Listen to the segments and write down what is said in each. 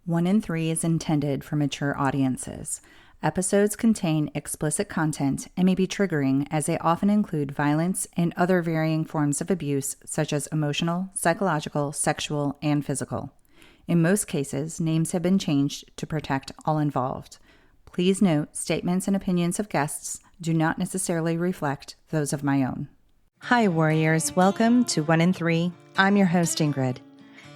1 in 3 is intended for mature audiences. Episodes contain explicit content and may be triggering as they often include violence and other varying forms of abuse such as emotional, psychological, sexual, and physical. In most cases, names have been changed to protect all involved. Please note, statements and opinions of guests do not necessarily reflect those of my own. Hi, warriors. Welcome to 1 in 3. I'm your host, Ingrid.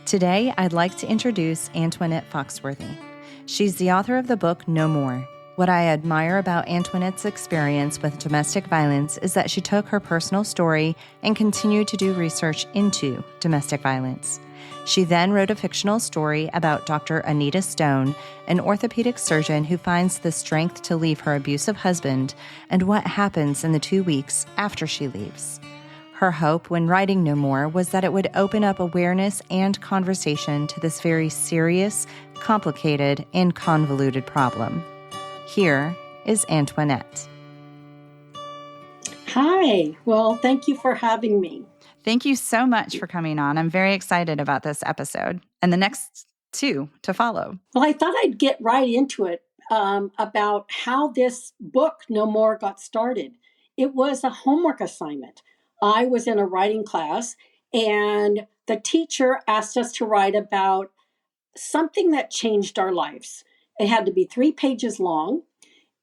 Today, I'd like to introduce Antoinette Foxworthy. She's the author of the book No More. What I admire about Antoinette's experience with domestic violence is that she took her personal story and continued to do research into domestic violence. She then wrote a fictional story about Dr. Anita Stone, an orthopedic surgeon who finds the strength to leave her abusive husband and what happens in the 2 weeks after she leaves. Her hope when writing No More was that it would open up awareness and conversation to this very serious, complicated, and convoluted problem. Here is Antoinette. Hi. Well, thank you for having me. Thank you so much for coming on. I'm very excited about this episode and the next 2 to follow. Well, I thought I'd get right into it about how this book, No More, got started. It was a homework assignment. I was in a writing class, and the teacher asked us to write about something that changed our lives. It had to be 3 pages long,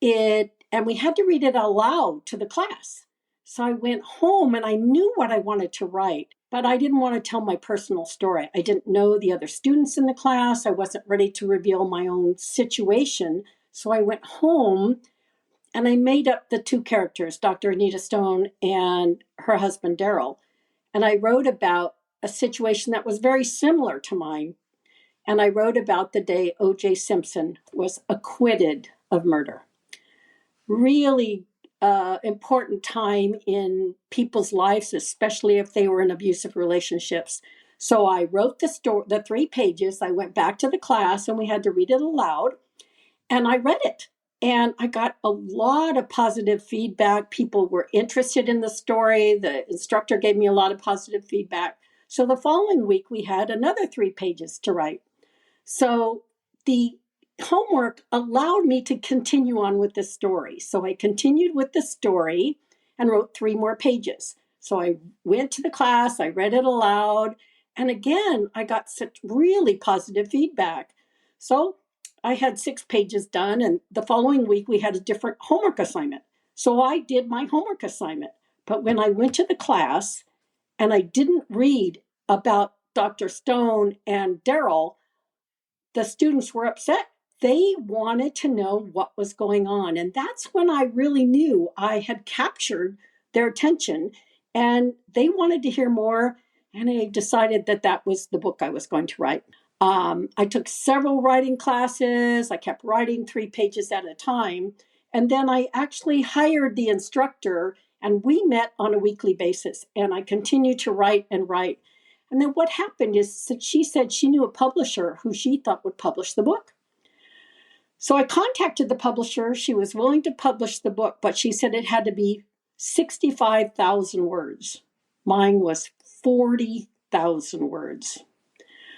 and we had to read it aloud to the class. So I went home, and I knew what I wanted to write, but I didn't want to tell my personal story. I didn't know the other students in the class. I wasn't ready to reveal my own situation. So I went home, and I made up the 2 characters, Dr. Anita Stone and her husband, Daryl. And I wrote about a situation that was very similar to mine. And I wrote about the day O.J. Simpson was acquitted of murder. Really important time in people's lives, especially if they were in abusive relationships. So I wrote the 3 pages. I went back to the class, and we had to read it aloud. And I read it. And I got a lot of positive feedback. People were interested in the story. The instructor gave me a lot of positive feedback. So the following week, we had another 3 pages to write. So the homework allowed me to continue on with the story. So I continued with the story and wrote 3 more pages. So I went to the class, I read it aloud. And again, I got such really positive feedback. So I had 6 pages done, and the following week we had a different homework assignment. So I did my homework assignment. But when I went to the class and I didn't read about Dr. Stone and Daryl, the students were upset. They wanted to know what was going on. And that's when I really knew I had captured their attention, and they wanted to hear more. And I decided that that was the book I was going to write. I took several writing classes. I kept writing 3 pages at a time. And then I actually hired the instructor, and we met on a weekly basis. And I continued to write and write. And then what happened is that she said she knew a publisher who she thought would publish the book. So I contacted the publisher. She was willing to publish the book, but she said it had to be 65,000 words. Mine was 40,000 words.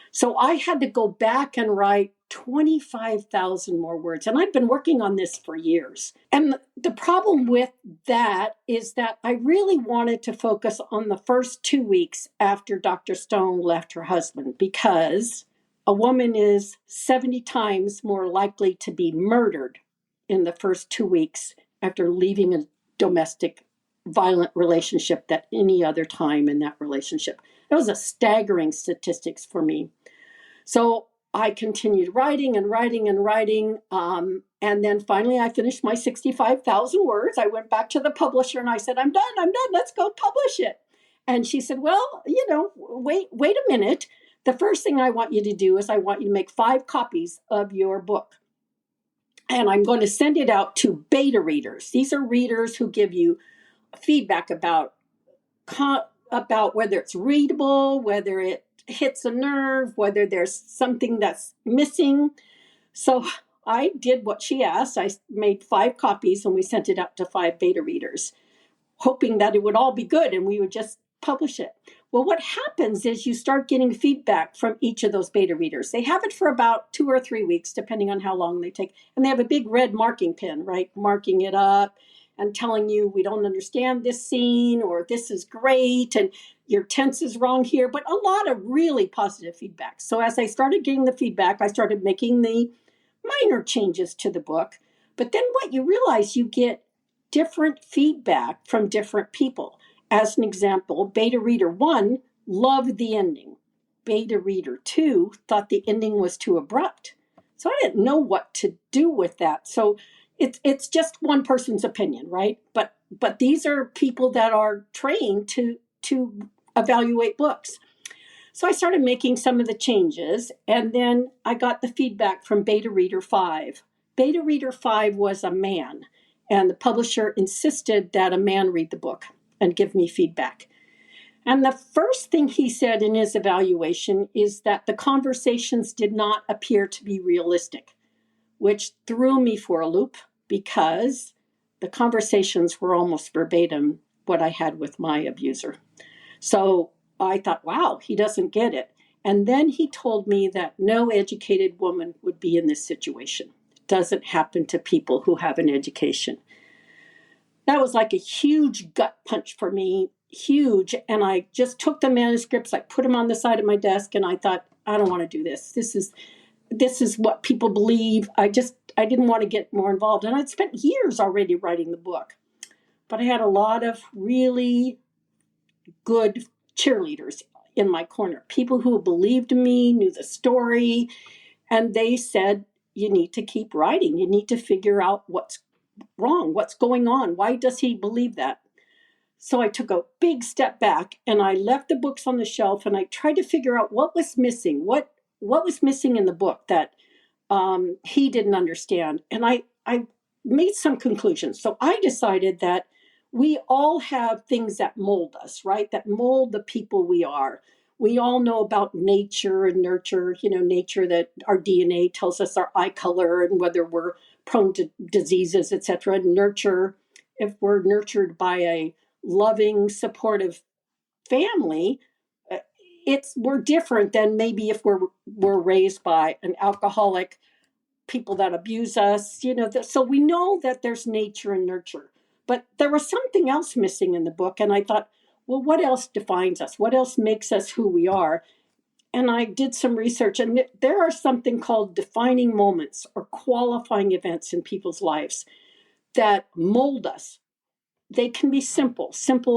So I had to go back and write 25,000 more words. And I've been working on this for years. And the problem with that is that I really wanted to focus on the first 2 weeks after Dr. Stone left her husband, because a woman is 70 times more likely to be murdered in the first 2 weeks after leaving a domestic violent relationship than any other time in that relationship. That was a staggering statistics for me. So I continued writing and writing and writing. And then finally I finished my 65,000 words. I went back to the publisher and I said, I'm done. Let's go publish it. And she said, well, wait a minute. The first thing I want you to do is I want you to make 5 copies of your book. And I'm going to send it out to beta readers. These are readers who give you feedback about whether it's readable, whether it hits a nerve, whether there's something that's missing. So I did what she asked. I made 5 copies and we sent it out to 5 beta readers, hoping that it would all be good and we would just publish it. Well, what happens is you start getting feedback from each of those beta readers. They have it for about 2 or 3 weeks, depending on how long they take. And they have a big red marking pen, right? Marking it up and telling you, we don't understand this scene, or this is great, and your tense is wrong here. But a lot of really positive feedback. So as I started getting the feedback, I started making the minor changes to the book. But then what you realize, you get different feedback from different people. As an example, beta reader 1 loved the ending. Beta reader 2 thought the ending was too abrupt. So I didn't know what to do with that. So it's just one person's opinion, right? But these are people that are trained to evaluate books. So I started making some of the changes, and then I got the feedback from beta reader 5. Beta reader 5 was a man, and the publisher insisted that a man read the book and give me feedback. And the first thing he said in his evaluation is that the conversations did not appear to be realistic, which threw me for a loop because the conversations were almost verbatim what I had with my abuser. So I thought, wow, he doesn't get it. And then he told me that no educated woman would be in this situation. It doesn't happen to people who have an education. That was like a huge gut punch for me, huge. And I just took the manuscripts, I put them on the side of my desk, and I thought, I don't want to do this. This is what people believe. I didn't want to get more involved. And I'd spent years already writing the book. But I had a lot of really good cheerleaders in my corner, people who believed in me, knew the story, and they said, you need to keep writing. You need to figure out what's wrong, what's going on. Why does he believe that? So I took a big step back and I left the books on the shelf and I tried to figure out what was missing, what was missing in the book that he didn't understand. And I made some conclusions. So I decided that we all have things that mold us, right? That mold the people we are. We all know about nature and nurture, nature, that our DNA tells us our eye color and whether we're prone to diseases, et cetera. And nurture, if we're nurtured by a loving, supportive family, we're different than maybe if we're raised by an alcoholic, people that abuse us, so we know that there's nature and nurture. But there was something else missing in the book. And I thought, well, what else defines us? What else makes us who we are? And I did some research, and there are something called defining moments or qualifying events in people's lives that mold us. They can be simple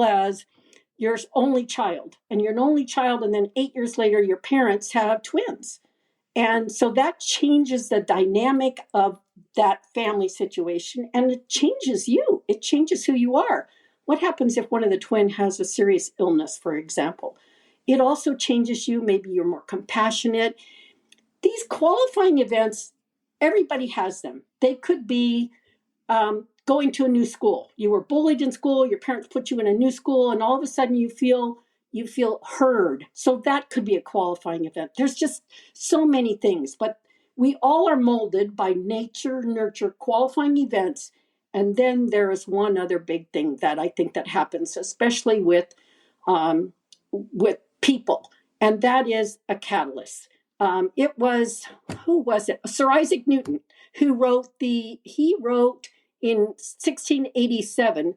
as you're an only child, and you're an only child, and then 8 years later, your parents have twins. And so that changes the dynamic of that family situation, and it changes you. It changes who you are. What happens if one of the twin has a serious illness, for example? It also changes you. Maybe you're more compassionate. These qualifying events, everybody has them. They could be going to a new school. You were bullied in school, your parents put you in a new school, and all of a sudden you feel heard. So that could be a qualifying event. There's just so many things, but we all are molded by nature, nurture, qualifying events. And then there is one other big thing that I think that happens, especially with people, and that is a catalyst. It was, who was it? Sir Isaac Newton, who wrote in 1687,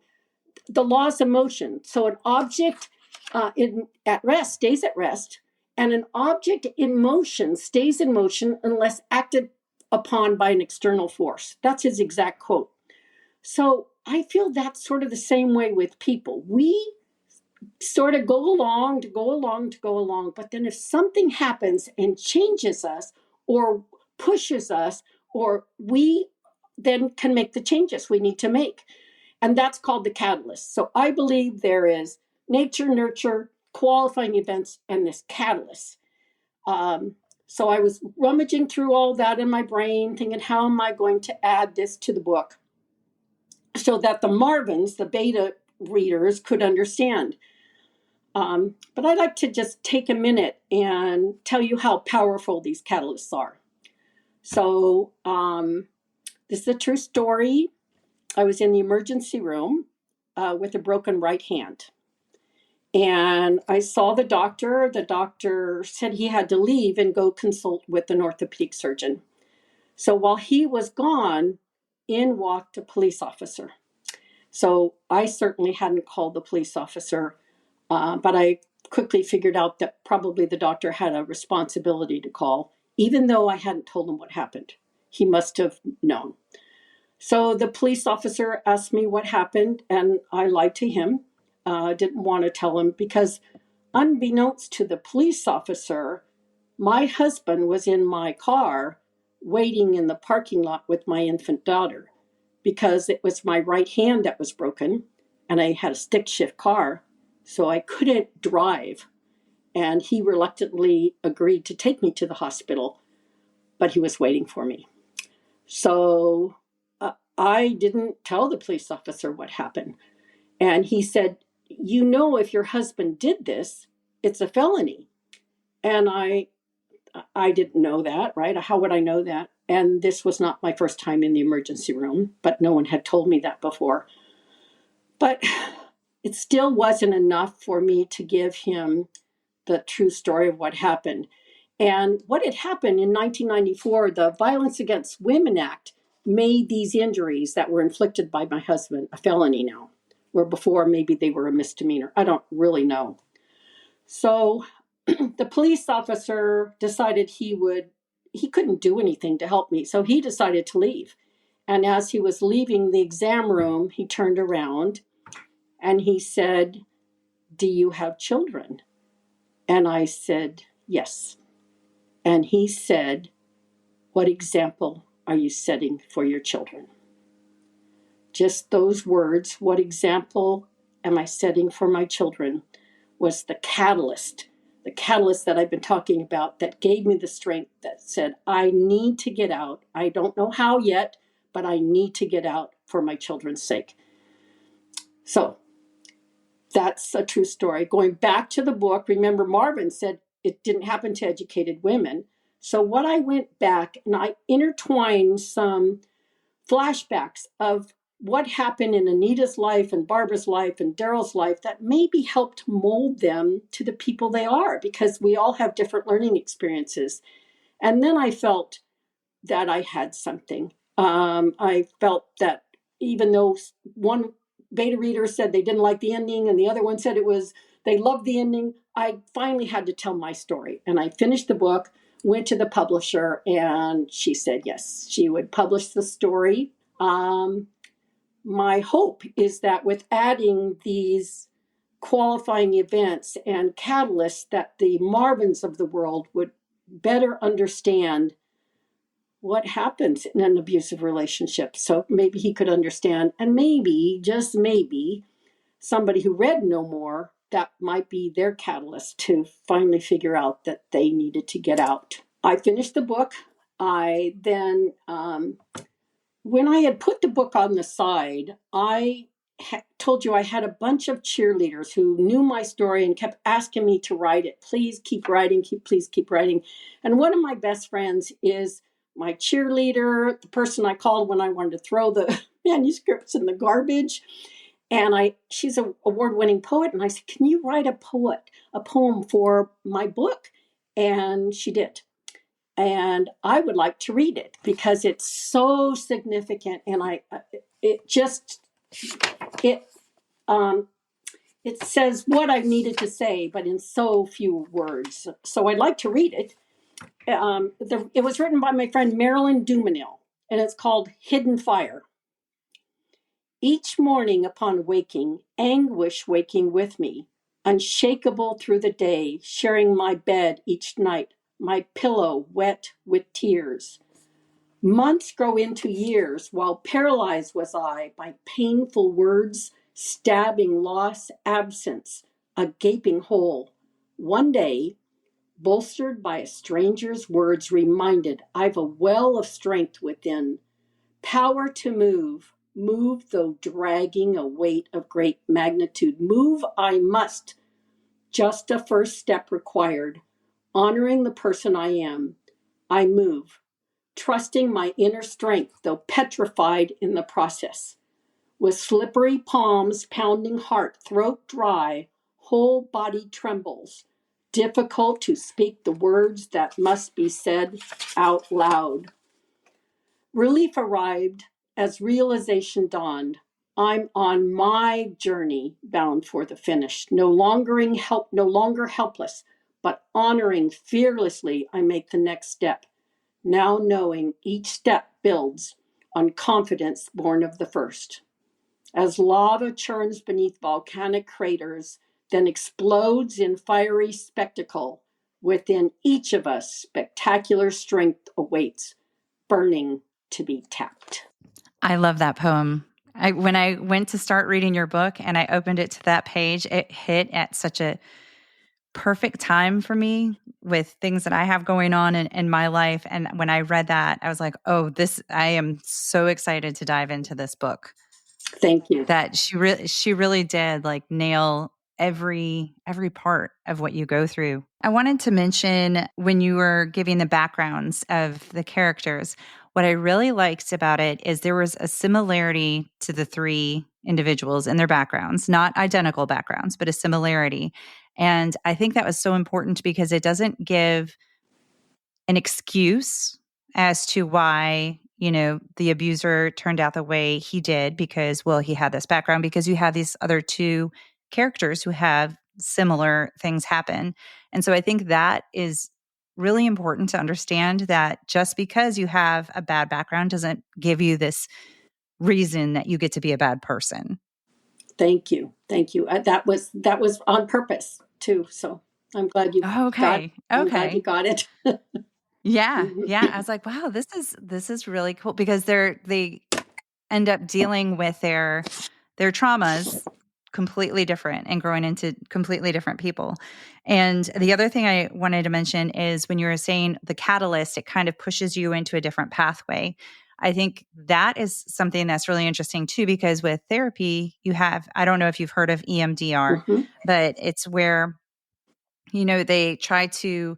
the laws of motion. So an object at rest stays at rest, and an object in motion stays in motion unless acted upon by an external force. That's his exact quote. So I feel that's sort of the same way with people. We sort of go along, but then if something happens and changes us or pushes us, or we then can make the changes we need to make. And that's called the catalyst. So I believe there is nature, nurture, qualifying events, and this catalyst. So I was rummaging through all that in my brain, thinking, how am I going to add this to the book so that the Marvins, the beta readers, could understand? But I'd like to just take a minute and tell you how powerful these catalysts are. So this is a true story. I was in the emergency room with a broken right hand. And I saw the doctor. The doctor said he had to leave and go consult with an orthopedic surgeon. So while he was gone, in walked a police officer. So I certainly hadn't called the police officer, but I quickly figured out that probably the doctor had a responsibility to call, even though I hadn't told him what happened. He must have known. So the police officer asked me what happened, and I lied to him. Didn't want to tell him because, unbeknownst to the police officer, my husband was in my car waiting in the parking lot with my infant daughter because it was my right hand that was broken and I had a stick shift car, so I couldn't drive. And he reluctantly agreed to take me to the hospital, but he was waiting for me. So I didn't tell the police officer what happened. And he said, you know, if your husband did this, it's a felony. And I didn't know that, right? How would I know that? And this was not my first time in the emergency room, but no one had told me that before. But it still wasn't enough for me to give him the true story of what happened. And what had happened in 1994, the Violence Against Women Act made these injuries that were inflicted by my husband a felony now, where before maybe they were a misdemeanor. I don't really know. So the police officer decided he couldn't do anything to help me. So he decided to leave. And as he was leaving the exam room, he turned around and he said, do you have children? And I said, yes. And he said, what example are you setting for your children? Just those words, what example am I setting for my children, was the catalyst that I've been talking about that gave me the strength that said, I need to get out. I don't know how yet, but I need to get out for my children's sake. So that's a true story. Going back to the book, remember Marvin said it didn't happen to educated women. So what I went back and I intertwined some flashbacks of what happened in Anita's life and Barbara's life and Daryl's life that maybe helped mold them to the people they are, because we all have different learning experiences. And then I felt that I had something. I felt that even though one beta reader said they didn't like the ending and the other one said they loved the ending, I finally had to tell my story. And I finished the book, went to the publisher, and she said yes, she would publish the story. My hope is that with adding these qualifying events and catalysts, that the Marvins of the world would better understand what happens in an abusive relationship. So maybe he could understand, and maybe, just maybe, somebody who read No More, that might be their catalyst to finally figure out that they needed to get out. I finished the book. I then, when I had put the book on the side, I told you I had a bunch of cheerleaders who knew my story and kept asking me to write it. Please keep writing, please keep writing. And one of my best friends is my cheerleader, the person I called when I wanted to throw the manuscripts in the garbage. And she's an award-winning poet. And I said, can you write a poem for my book? And she did. And I would like to read it because it's so significant. And it says what I needed to say, but in so few words. So I'd like to read it. It was written by my friend Marilyn Dumanil, and it's called Hidden Fire. Each morning upon waking, anguish waking with me, unshakable through the day, sharing my bed each night, my pillow wet with tears. Months grow into years, while paralyzed was I by painful words, stabbing loss, absence, a gaping hole. One day, bolstered by a stranger's words, reminded I've a well of strength within, power to move though dragging a weight of great magnitude. Move I must, just a first step required, honoring the person I am. I move, trusting my inner strength, though petrified in the process. With slippery palms, pounding heart, throat dry, whole body trembles, difficult to speak the words that must be said out loud. Relief arrived as realization dawned. I'm on my journey bound for the finish, no longer helpless, but honoring fearlessly I make the next step, now knowing each step builds on confidence born of the first. As lava churns beneath volcanic craters, then explodes in fiery spectacle, within each of us spectacular strength awaits, burning to be tapped. I love that poem. When I went to start reading your book and I opened it to that page, it hit at such a perfect time for me with things that I have going on in my life. And when I read that, I was like, oh, I am so excited to dive into this book. Thank you. That she really did like nail every part of what you go through. I wanted to mention when you were giving the backgrounds of the characters, what I really liked about it is there was a similarity to the three individuals in their backgrounds, not identical backgrounds, but a similarity. And I think that was so important because it doesn't give an excuse as to why, the abuser turned out the way he did because, well, he had this background, because you have these other two characters who have similar things happen. And so I think that is really important to understand, that just because you have a bad background doesn't give you this reason that you get to be a bad person. Thank you. That was on purpose too. So I'm glad you Okay. I'm glad you got it. Yeah. Yeah. I was like, wow, this is really cool because they end up dealing with their traumas completely different and growing into completely different people. And the other thing I wanted to mention is when you were saying the catalyst, it kind of pushes you into a different pathway. I think that is something that's really interesting too, because with therapy, I don't know if you've heard of EMDR, but it's where, they try to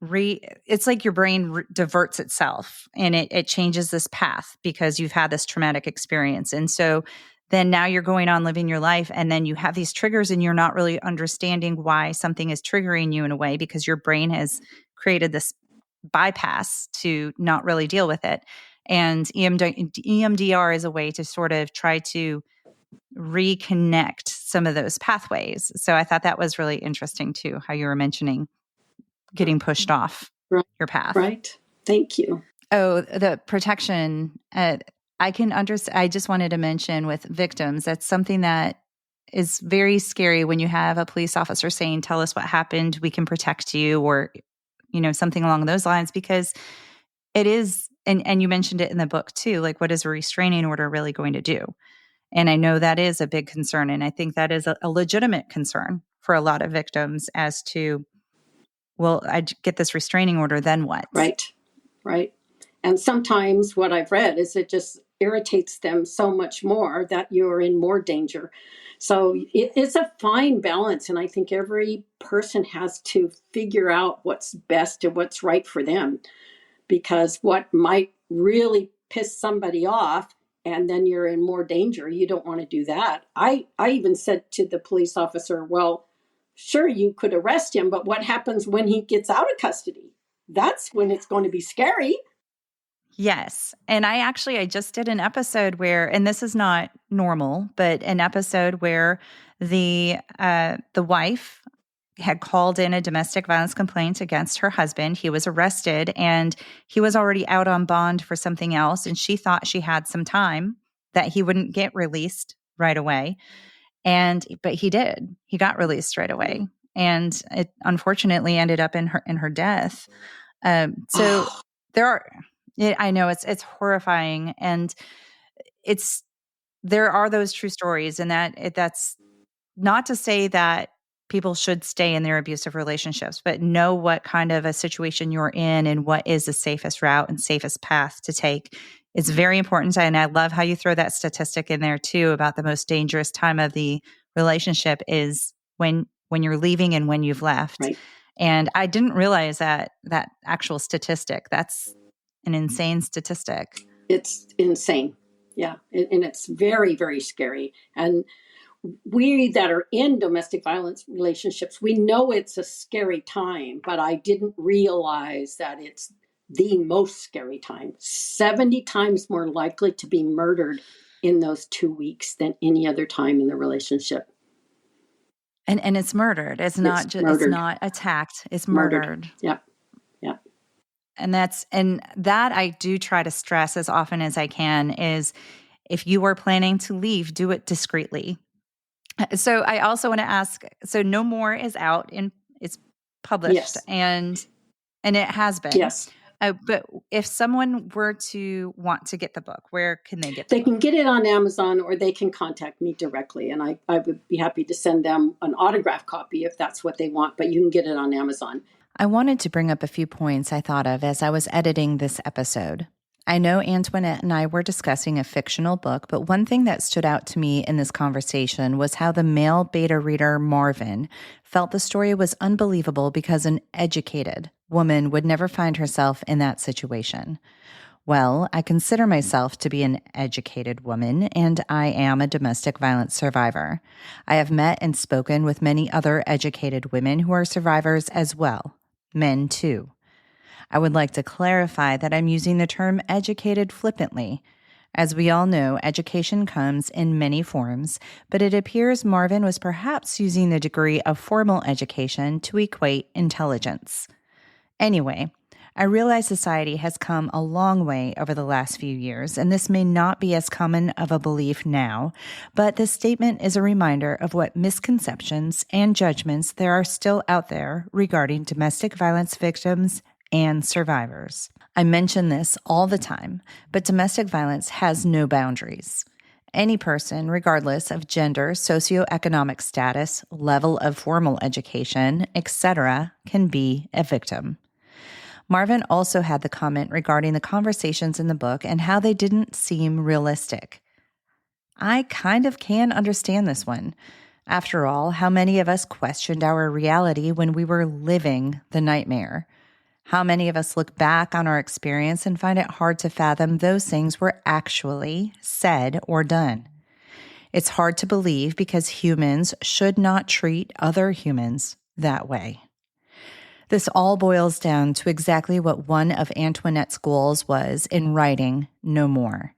it's like your brain diverts itself and it changes this path because you've had this traumatic experience. And so then now you're going on living your life and then you have these triggers and you're not really understanding why something is triggering you in a way because your brain has created this bypass to not really deal with it. And EMDR is a way to sort of try to reconnect some of those pathways. So I thought that was really interesting too, how you were mentioning getting pushed off your path. Right. Thank you. Oh, the protection. I can understand. I just wanted to mention with victims, that's something that is very scary when you have a police officer saying, tell us what happened, we can protect you, or, something along those lines, because it is, and you mentioned it in the book too, like what is a restraining order really going to do? And I know that is a big concern. And I think that is a legitimate concern for a lot of victims as to, well, I get this restraining order, then what? Right. And sometimes what I've read is it just irritates them so much more that you're in more danger. So it's a fine balance. And I think every person has to figure out what's best and what's right for them. Because what might really piss somebody off and then you're in more danger, you don't want to do that. I even said to the police officer, well, sure, you could arrest him, but what happens when he gets out of custody? That's when it's going to be scary. Yes. And I just did an episode where, and this is not normal, but an episode where the wife had called in a domestic violence complaint against her husband. He was arrested and he was already out on bond for something else. And she thought she had some time that he wouldn't get released right away. But he did. He got released right away. And it unfortunately ended up in her death. So there are, I know it's horrifying, and there are those true stories, and that's not to say that people should stay in their abusive relationships, but know what kind of a situation you're in and what is the safest route and safest path to take. It's very important. And I love how you throw that statistic in there too about the most dangerous time of the relationship is when you're leaving and when you've left. Right. And I didn't realize that actual statistic. That's an insane statistic. It's insane. Yeah. And it's very, very scary. And we that are in domestic violence relationships, we know it's a scary time, but I didn't realize that it's the most scary time. 70 times more likely to be murdered in those 2 weeks than any other time in the relationship. And it's murdered. It's not just, it's not attacked. It's murdered. Yep. Yep. And that I do try to stress as often as I can is if you are planning to leave, do it discreetly. So I also want to ask, so No More is out and it's published. Yes. And it has been. Yes. But if someone were to want to get the book, where can they get the book? They can get it on Amazon, or they can contact me directly. And I would be happy to send them an autographed copy if that's what they want, but you can get it on Amazon. I wanted to bring up a few points I thought of as I was editing this episode. I know Antoinette and I were discussing a fictional book, but one thing that stood out to me in this conversation was how the male beta reader Marvin felt the story was unbelievable because an educated woman would never find herself in that situation. Well, I consider myself to be an educated woman, and I am a domestic violence survivor. I have met and spoken with many other educated women who are survivors as well, men too. I would like to clarify that I'm using the term educated flippantly. As we all know, education comes in many forms, but it appears Marvin was perhaps using the degree of formal education to equate intelligence. Anyway, I realize society has come a long way over the last few years, and this may not be as common of a belief now, but this statement is a reminder of what misconceptions and judgments there are still out there regarding domestic violence victims and survivors. I mention this all the time, but domestic violence has no boundaries. Any person, regardless of gender, socioeconomic status, level of formal education, etc., can be a victim. Marvin also had the comment regarding the conversations in the book and how they didn't seem realistic. I kind of can understand this one. After all, how many of us questioned our reality when we were living the nightmare? How many of us look back on our experience and find it hard to fathom those things were actually said or done? It's hard to believe because humans should not treat other humans that way. This all boils down to exactly what one of Antoinette's goals was in writing No More.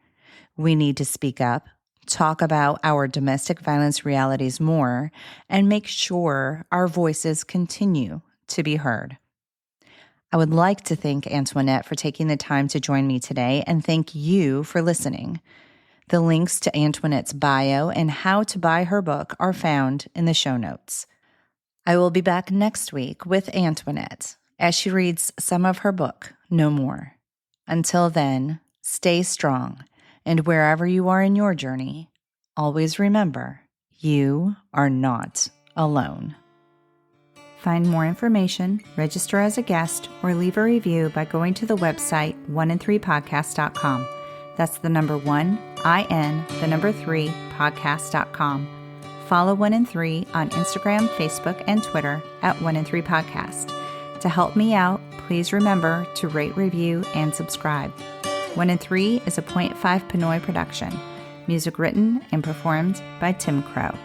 We need to speak up, talk about our domestic violence realities more, and make sure our voices continue to be heard. I would like to thank Antoinette for taking the time to join me today and thank you for listening. The links to Antoinette's bio and how to buy her book are found in the show notes. I will be back next week with Antoinette as she reads some of her book, No More. Until then, stay strong, and wherever you are in your journey, always remember, you are not alone. Find more information, register as a guest, or leave a review by going to the website 1in3podcast.com. That's the number 1, IN, the number 3, podcast.com. Follow 1 in 3 on Instagram, Facebook, and Twitter at 1 in 3 Podcast. To help me out, please remember to rate, review, and subscribe. 1 in 3 is a .5 Pinoy production. Music written and performed by Tim Crow.